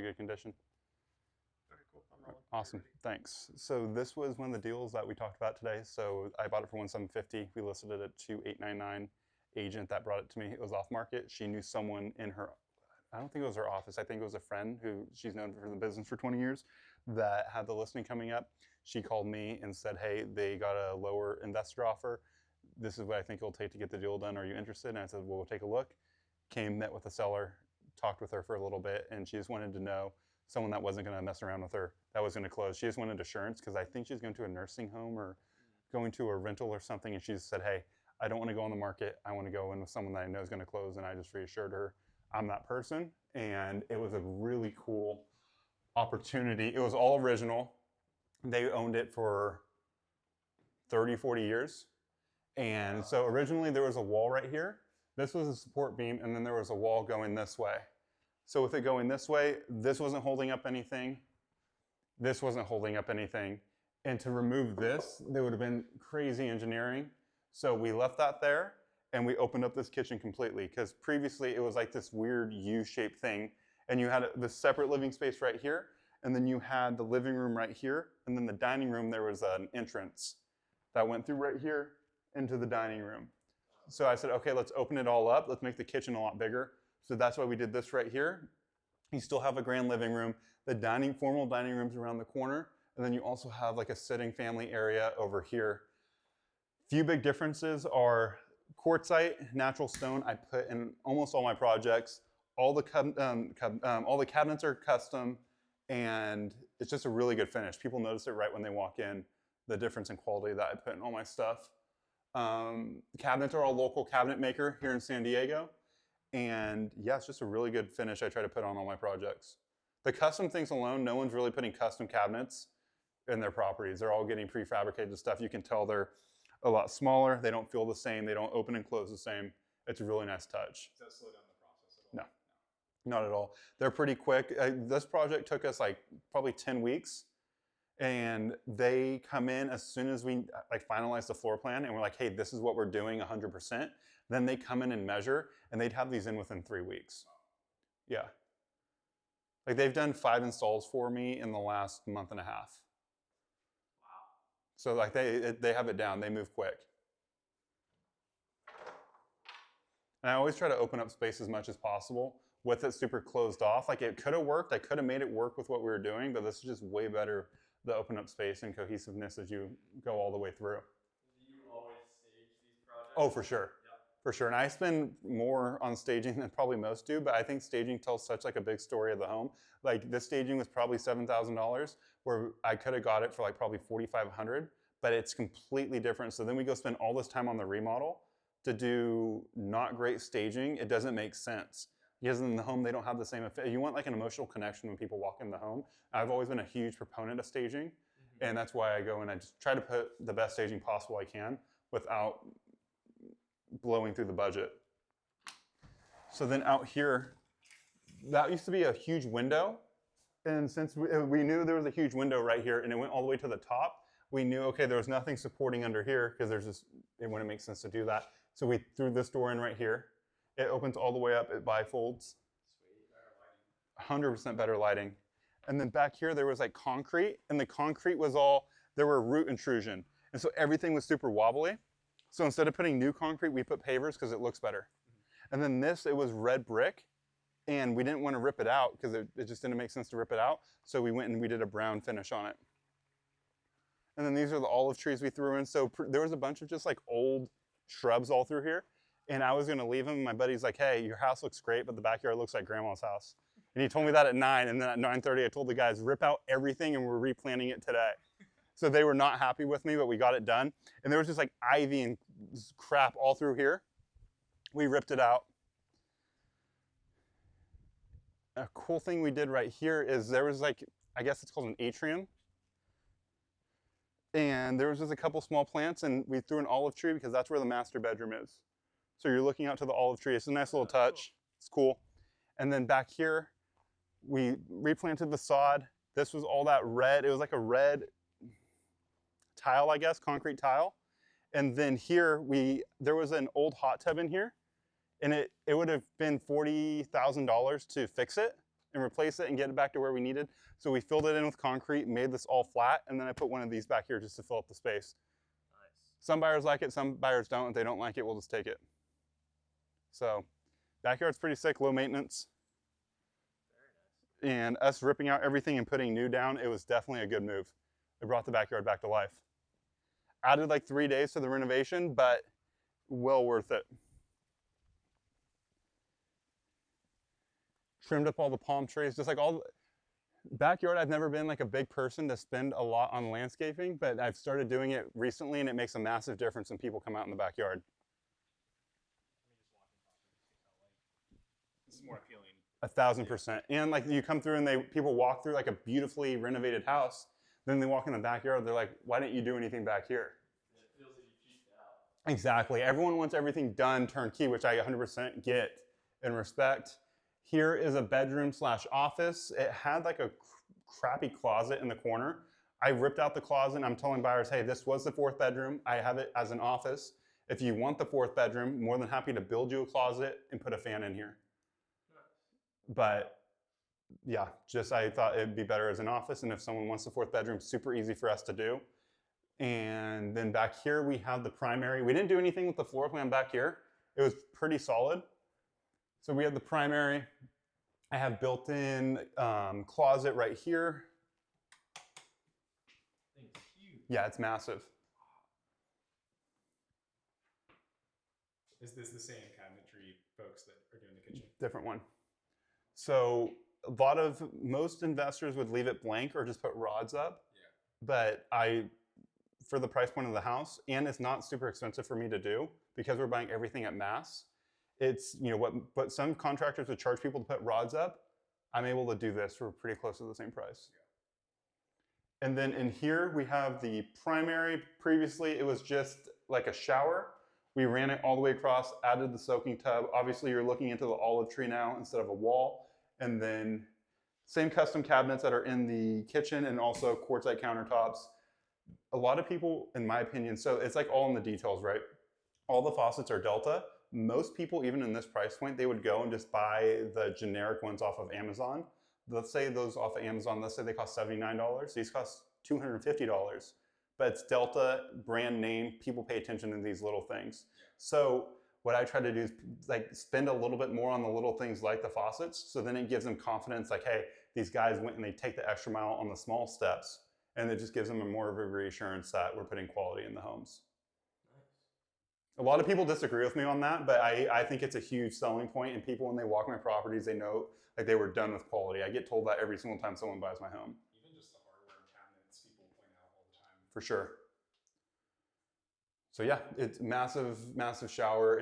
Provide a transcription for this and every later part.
good condition. Very cool. I'm rolling. Awesome, thanks. So this was one of the deals that we talked about today. So I bought it for $1,750. We listed it at $2,899. Agent that brought it to me, it was off market. She knew someone in her, I don't think it was her office, I think it was a friend who she's known for the business for 20 years that had the listing coming up. She called me and said, hey, they got a lower investor offer. This is what I think it'll take to get the deal done. Are you interested? And I said, well, we'll take a look. Came, met with the seller, talked with her for a little bit, and she just wanted to know someone that wasn't going to mess around with her, that was going to close. She just wanted assurance because I think she's going to a nursing home or going to a rental or something, and she just said, hey, I don't want to go on the market. I want to go in with someone that I know is going to close, and I just reassured her I'm that person, and it was a really cool opportunity. It was all original. They owned it for 30, 40 years, and so originally there was a wall right here. This was a support beam, and then there was a wall going this way. So with it going this way, this wasn't holding up anything. This wasn't holding up anything. And to remove this, there would have been crazy engineering. So we left that there, and we opened up this kitchen completely, because previously it was like this weird U-shaped thing, and you had this separate living space right here, and then you had the living room right here, and then the dining room, there was an entrance that went through right here into the dining room. So I said, okay, let's open it all up. Let's make the kitchen a lot bigger. So that's why we did this right here. You still have a grand living room. The formal dining room's around the corner, and then you also have like a sitting family area over here. Few big differences are quartzite, natural stone. I put in almost all my projects. All the cabinets are custom, and it's just a really good finish. People notice it right when they walk in, the difference in quality that I put in all my stuff. Cabinets are all local cabinet maker here in San Diego. And yeah, it's just a really good finish I try to put on all my projects. The custom things alone, no one's really putting custom cabinets in their properties. They're all getting prefabricated stuff. You can tell they're a lot smaller. They don't feel the same. They don't open and close the same. It's a really nice touch. Does that slow down the process at all? No, not at all. They're pretty quick. This project took us like probably 10 weeks. And they come in as soon as we like finalize the floor plan, and we're like, hey, this is what we're doing 100%. Then they come in and measure, and they'd have these in within 3 weeks. Yeah. Like they've done 5 installs for me in the last month and a half. Wow. So like they have it down. They move quick. And I always try to open up space as much as possible with it super closed off. Like it could have worked. I could have made it work with what we were doing, but this is just way better, the open up space and cohesiveness as you go all the way through. Do you always stage these projects? Oh, for sure. Yep. For sure. And I spend more on staging than probably most do, but I think staging tells such like a big story of the home. Like this staging was probably $7,000, where I could have got it for like probably $4,500, but it's completely different. So then we go spend all this time on the remodel to do not great staging. It doesn't make sense. Because in the home, they don't have the same effect. You want like an emotional connection when people walk in the home. I've always been a huge proponent of staging, and that's why I go and I just try to put the best staging possible I can without blowing through the budget. So then out here, that used to be a huge window, and since we knew there was a huge window right here, and it went all the way to the top, we knew, okay, there was nothing supporting under here, because it wouldn't make sense to do that. So we threw this door in right here. It opens all the way up, it bifolds. Sweet, better lighting. 100% better lighting. And then back here, there was like concrete, and the concrete was there were root intrusion. And so everything was super wobbly. So instead of putting new concrete, we put pavers because it looks better. And then this, it was red brick, and we didn't want to rip it out because it just didn't make sense to rip it out. So we went and we did a brown finish on it. And then these are the olive trees we threw in. So there was a bunch of just like old shrubs all through here. And I was going to leave him. My buddy's like, hey, your house looks great, but the backyard looks like grandma's house. And he told me that at 9. And then at 9:30, I told the guys, rip out everything, and we're replanting it today. So they were not happy with me, but we got it done. And there was just like ivy and crap all through here. We ripped it out. A cool thing we did right here is there was like, I guess it's called an atrium. And there was just a couple small plants, and we threw an olive tree because that's where the master bedroom is. So you're looking out to the olive tree. It's a nice little touch. It's cool. And then back here, we replanted the sod. This was all that red. It was like a red tile, I guess, concrete tile. And then here, there was an old hot tub in here. And it would have been $40,000 to fix it and replace it and get it back to where we needed. So we filled it in with concrete, made this all flat, and then I put one of these back here just to fill up the space. Nice. Some buyers like it, some buyers don't. If they don't like it, we'll just take it. So backyard's pretty sick, low maintenance. Very nice. And us ripping out everything and putting new down, it was definitely a good move. It brought the backyard back to life. Added like 3 days to the renovation, but well worth it. Trimmed up all the palm trees, just like all backyard. I've never been like a big person to spend a lot on landscaping, but I've started doing it recently and it makes a massive difference when people come out in the backyard. This is more appealing. 1,000%. And like you come through and people walk through like a beautifully renovated house, then they walk in the backyard, they're like, why didn't you do anything back here? It feels like you cheaped out. Exactly. Everyone wants everything done turnkey, which I 100% get and respect. Here is a bedroom / office. It had like a crappy closet in the corner. I ripped out the closet and I'm telling buyers, hey, this was the 4th bedroom. I have it as an office. If you want the 4th bedroom, more than happy to build you a closet and put a fan in here. But yeah, I thought it'd be better as an office. And if someone wants the 4th bedroom, super easy for us to do. And then back here we have the primary. We didn't do anything with the floor plan back here. It was pretty solid. So we have the primary. I have built-in closet right here. Thing's huge. Yeah, it's massive. Is this the same cabinetry folks that are doing the kitchen? Different one. So most investors would leave it blank or just put rods up. Yeah. But for the price point of the house, and it's not super expensive for me to do because we're buying everything at mass. It's, what some contractors would charge people to put rods up, I'm able to do this for pretty close to the same price. Yeah. And then in here we have the primary. Previously it was just like a shower. We ran it all the way across, added the soaking tub. Obviously you're looking into the olive tree now instead of a wall. And then same custom cabinets that are in the kitchen and also quartzite countertops. A lot of people, in my opinion, so it's like all in the details, right? All the faucets are Delta. Most people, even in this price point, they would go and just buy the generic ones off of Amazon. Let's say those off of Amazon, let's say they cost $79. These cost $250. But it's Delta, brand name, people pay attention to these little things. So what I try to do is like spend a little bit more on the little things like the faucets, so then it gives them confidence like, hey, these guys went and they take the extra mile on the small steps, and it just gives them more of a reassurance that we're putting quality in the homes. A lot of people disagree with me on that, but I think it's a huge selling point, and people, when they walk my properties, they know like they were done with quality. I get told that every single time someone buys my home. Even just the hardware and cabinets, people point out all the time. For sure. So yeah, it's massive, massive shower.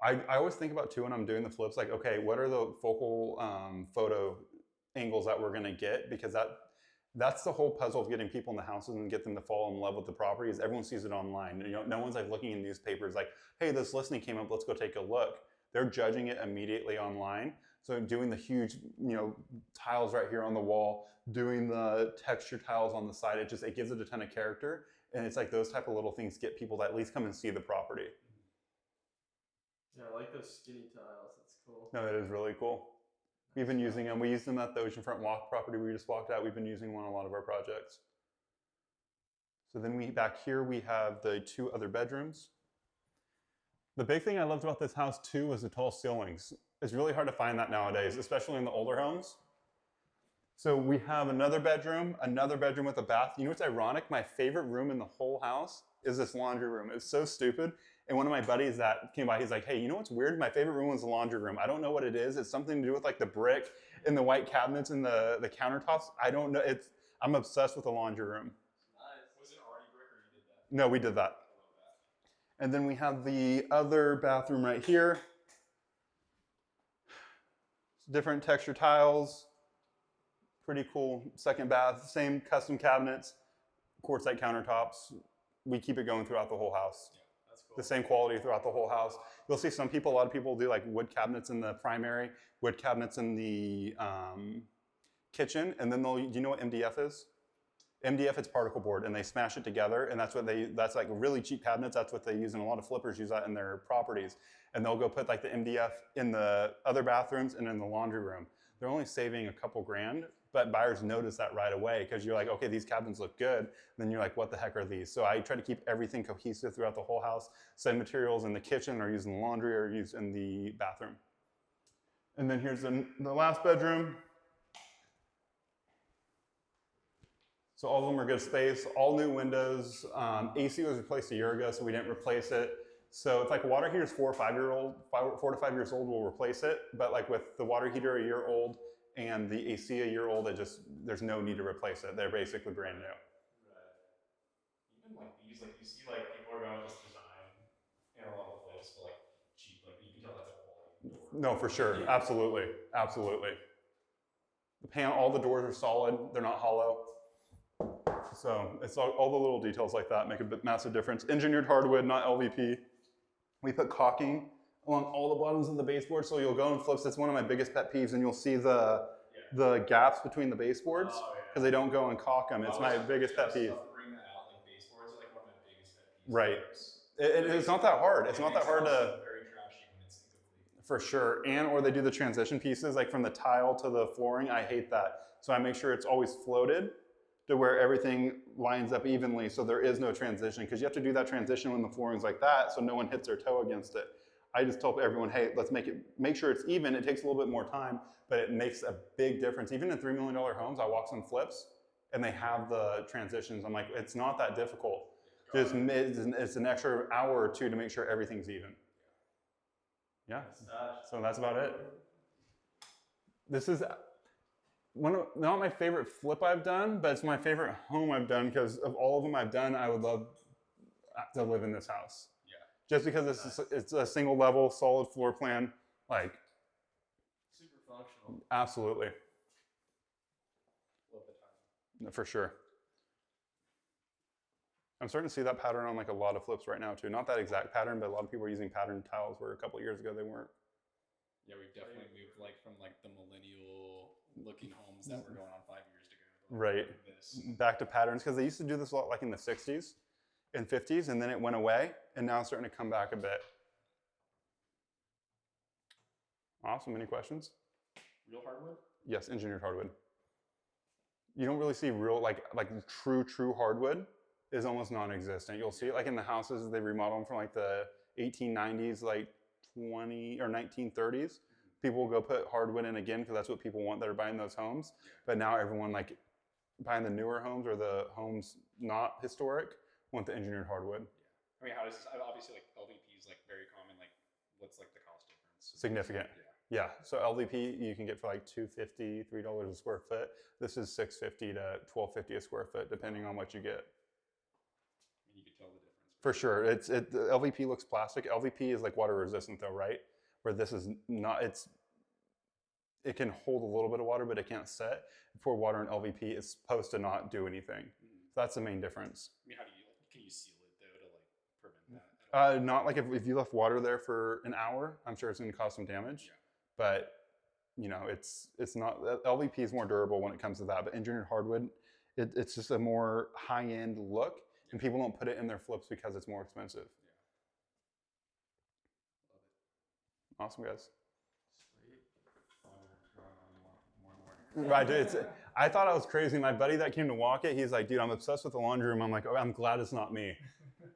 I always think about too when I'm doing the flips, like, okay, what are the focal photo angles that we're gonna get? Because that's the whole puzzle of getting people in the houses and get them to fall in love with the property. Is everyone sees it online. No one's like looking in newspapers like, hey, this listing came up, let's go take a look. They're judging it immediately online. So doing the huge, tiles right here on the wall, doing the texture tiles on the side, it gives it a ton of character. And it's like those type of little things get people to at least come and see the property. Yeah, I like those skinny tiles. That's cool. No, that is really cool. We've been using them. We used them at the oceanfront walk property we just walked out. We've been using them on a lot of our projects. So then back here we have the 2 other bedrooms. The big thing I loved about this house too was the tall ceilings. It's really hard to find that nowadays, especially in the older homes. So we have another bedroom with a bath. You know what's ironic? My favorite room in the whole house is this laundry room. It's so stupid. And one of my buddies that came by, he's like, hey, you know what's weird? My favorite room was the laundry room. I don't know what it is. It's something to do with like the brick and the white cabinets and the countertops. I don't know. I'm obsessed with the laundry room. Nice. Was it already brick or you did that? No, we did that. I love that. And then we have the other bathroom right here. Different texture tiles. Pretty cool second bath. Same custom cabinets, quartzite countertops. We keep it going throughout the whole house. Yeah, that's cool. The same quality throughout the whole house. You'll see a lot of people do like wood cabinets in the primary, wood cabinets in the kitchen, and then do you know what MDF is? MDF is particle board, and they smash it together, and that's like really cheap cabinets. That's what they use, and a lot of flippers use that in their properties. And they'll go put like the MDF in the other bathrooms and in the laundry room. they're only saving a couple grand, but buyers notice that right away because you're like, okay, these cabinets look good. Then you're like, what the heck are these? So I try to keep everything cohesive throughout the whole house. Same materials in the kitchen are used in the laundry or used in the bathroom. And then here's the last bedroom. So all of them are good space, all new windows. AC was replaced a year ago, so we didn't replace it. So if like a water heater is 4 to 5 years old, we'll replace it. But like with the water heater a year old and the AC a year old, there's no need to replace it. They're basically brand new. Right. Even like these, like you see, like people are going with this design and a lot of flips, but like cheap, like you can tell that's a quality door. No, for sure, absolutely, absolutely. The panel, all the doors are solid. They're not hollow. So it's all the little details like that make a massive difference. Engineered hardwood, not LVP. We put caulking along all the bottoms of the baseboard, so you'll go and flips. That's one of my biggest pet peeves, and you'll see the gaps between the baseboards because they don't go and caulk them. It's my biggest pet peeve. Bring that out, like baseboards are like one of my biggest pet peeves. Right. It's not that hard. It's not that hard to. Very trashy when it's incomplete. For sure, or they do the transition pieces, like from the tile to the flooring. I hate that. So I make sure it's always floated to where everything lines up evenly so there is no transition, because you have to do that transition when the flooring's like that so no one hits their toe against it. I just tell everyone, hey, let's make sure it's even. It takes a little bit more time, but it makes a big difference. Even in $3 million homes, I walk some flips and they have the transitions. I'm like, it's not that difficult. Just it's an extra hour or two to make sure everything's even. Yeah, so that's about it. This is not my favorite flip I've done, but it's my favorite home I've done because of all of them I've done, I would love to live in this house. Yeah. Just because it's a single level, solid floor plan, like. Super functional. Absolutely. Love the time. For sure. I'm starting to see that pattern on like a lot of flips right now too. Not that exact pattern, but a lot of people are using pattern tiles where a couple of years ago they weren't. Yeah, we've definitely moved like from like the millennial looking homes that were going on 5 years ago. Right. Back to patterns, because they used to do this a lot like in the 60s and 50s, and then it went away, and now it's starting to come back a bit. Awesome. Any questions? Real hardwood? Yes, engineered hardwood. You don't really see real, like true hardwood is almost non-existent. You'll see it like in the houses they remodel them from like the 1890s, like 20 or 1930s. People will go put hardwood in again because that's what people want that are buying those homes. But now everyone like buying the newer homes or the homes not historic want the engineered hardwood. Yeah. I mean, how does this, obviously like LVP is like very common. Like, what's like the cost difference? Significant. Yeah. So LVP you can get for like $2.50, $3 a square foot. This is $6.50 to $12.50 a square foot, depending on what you get. I mean, you can tell the difference. For sure. The LVP looks plastic. LVP is like water resistant though, right? Where this is not, it can hold a little bit of water, but it can't set. Pour water in LVP, it's supposed to not do anything. So that's the main difference. I mean, can you seal it though to like prevent that? Not like if you left water there for an hour, I'm sure it's going to cause some damage. Yeah. But you know, it's not, LVP is more durable when it comes to that. But engineered hardwood, it's just a more high-end look, and people don't put it in their flips because it's more expensive. Yeah. Awesome, guys. Sweet. Right, I thought I was crazy. My buddy that came to walk it, he's like, dude, I'm obsessed with the laundry room. I'm like, oh, I'm glad it's not me. Good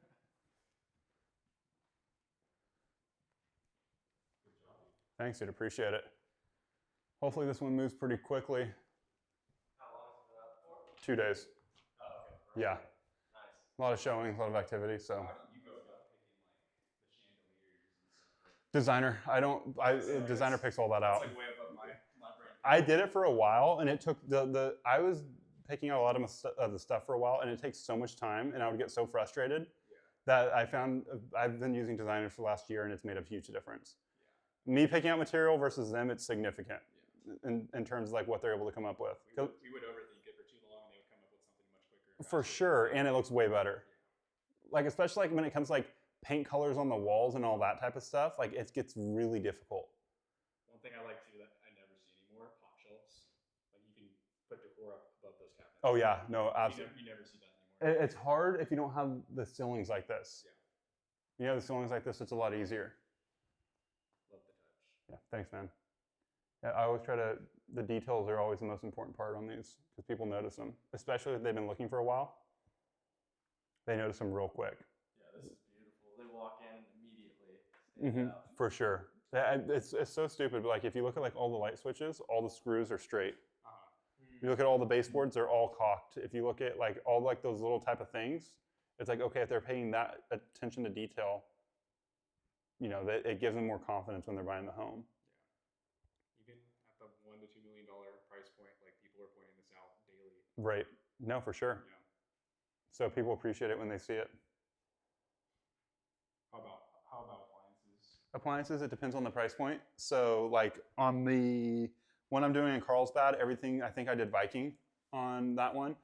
job. Thanks, dude. Appreciate it. Hopefully this one moves pretty quickly. How long has it been up for? 2 days. Oh, okay. Yeah. Nice. A lot of showing, a lot of activity. So How do you go about picking like the chandeliers and stuff? designer. Designer picks all that out. It's like way above my brain. I did it for a while, and it took I was picking out a lot of the stuff for a while, and it takes so much time, and I would get so frustrated that I found I've been using designers for the last year, and it's made a huge difference. Yeah. Me picking out material versus them, it's significant in terms of like what they're able to come up with. We would overthink it for too long, and they would come up with something much quicker. For sure, and it looks way better. Like especially like when it comes to like paint colors on the walls and all that type of stuff, like it gets really difficult. One thing I like too that I never see anymore, pop shelves. Like you can put decor up above those cabinets. Oh yeah, no, absolutely. You never see that anymore. It's hard if you don't have the ceilings like this. Yeah. You have the ceilings like this, it's a lot easier. Love the touch. Yeah, thanks, man. Yeah, I always try to the details are always the most important part on these because people notice them, especially if they've been looking for a while. They notice them real quick. Yeah, this is beautiful. They walk in and immediately stand out. For sure. It's so stupid, but like if you look at like all the light switches, all the screws are straight. If you look at all the baseboards, they're all caulked. If you look at like all like those little type of things, it's like, okay, if they're paying that attention to detail, you know, that it gives them more confidence when they're buying the home. Even at the $1 to $2 million price point, like people are pointing this out daily. Right. No, for sure. Yeah. So people appreciate it when they see it. How about appliances? Appliances, it depends on the price point. So like on the one I'm doing in Carlsbad, everything, I think I did Viking on that one.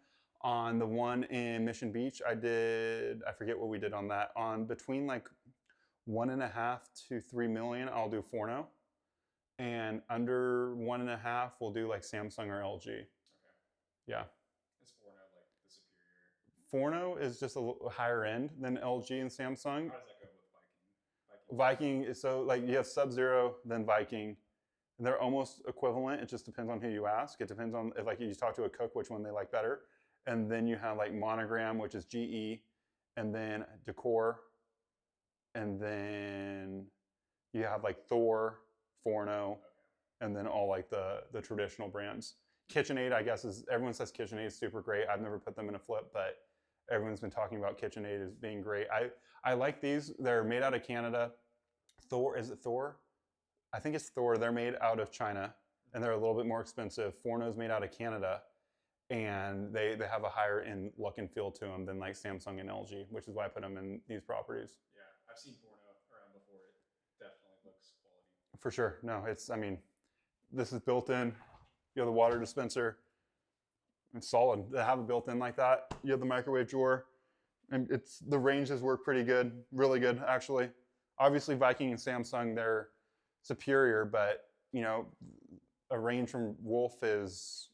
On the one in Mission Beach, I forget what we did on that. On between like 1.5 to 3 million, I'll do Forno. And under 1.5, we'll do like Samsung or LG. Okay. Yeah. Is Forno like the superior? Forno is just a little higher end than LG and Samsung. How does that go with Viking? Viking is so like you have Sub-Zero, then Viking. And they're almost equivalent. It just depends on who you ask. It depends on if like you talk to a cook, which one they like better. And then you have like Monogram, which is GE, and then Decor, and then you have like Thor, Forno, and then all like the traditional brands. KitchenAid, I guess, is everyone says KitchenAid is super great. I've never put them in a flip, but everyone's been talking about KitchenAid as being great. I like these. They're made out of Canada. Thor, is it Thor? I think it's Thor. They're made out of China, and they're a little bit more expensive. Forno's made out of Canada, and they have a higher end look and feel to them than like Samsung and LG, which is why I put them in these properties. Yeah, I've seen Forno around before. It definitely looks quality. For sure. No, I mean, this is built in. You have the water dispenser. It's solid to have it built in like that. You have the microwave drawer, and the ranges work pretty good, really good actually. Obviously, Viking and Samsung, they're superior, but you know, a range from Wolf is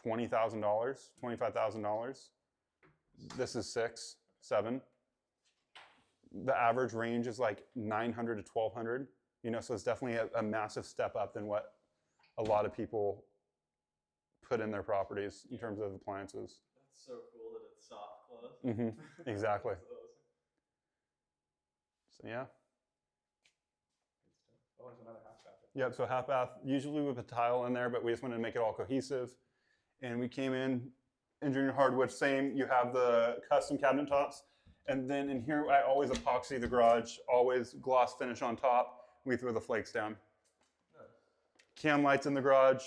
$20,000, $25,000. This is 6, 7. The average range is like 900 to 1,200. You know, so it's definitely a massive step up than what a lot of people put in their properties in terms of appliances. That's so cool that it's soft close. Exactly. That's awesome. So yeah. Oh, there's another half bath. Yep, so half bath, usually with a tile in there, but we just wanted to make it all cohesive. And we came in, engineered hardwood, same, you have the custom cabinet tops. And then in here, I always epoxy the garage, always gloss finish on top. We throw the flakes down. Nice. Cam lights in the garage.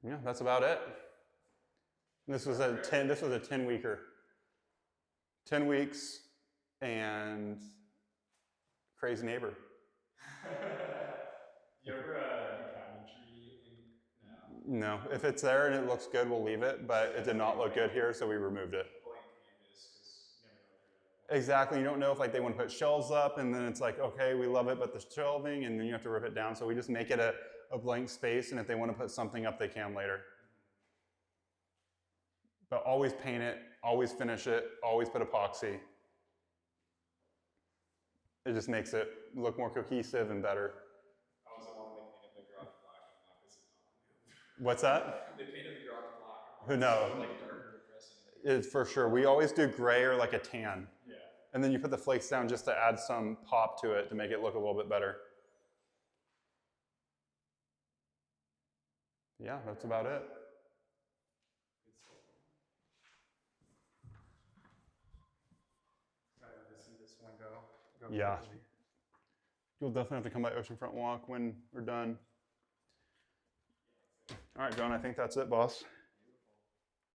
Yeah, that's about it. This was a 10 weeker. 10 weeks and crazy neighbor. You ever do cabinetry in? No, if it's there and it looks good, we'll leave it, but it did not look good here, so we removed it. Blank canvas, because you never know what they're gonna. Exactly, you don't know if like they want to put shelves up and then it's like, okay, we love it, but the shelving, and then you have to rip it down. So we just make it a blank space, and if they want to put something up, they can later. But always paint it, always finish it, always put epoxy. It just makes it look more cohesive and better. I was the one they painted the garage black. I'm like, this is not good. What's that? They painted the garage black. Who knows? Like darker, depressing. It's for sure. We always do gray or like a tan. Yeah. And then you put the flakes down just to add some pop to it to make it look a little bit better. Yeah, that's about it. Excited to see this one go. Yeah. quickly. You'll definitely have to come by Oceanfront Walk when we're done. All right, John, I think that's it, boss.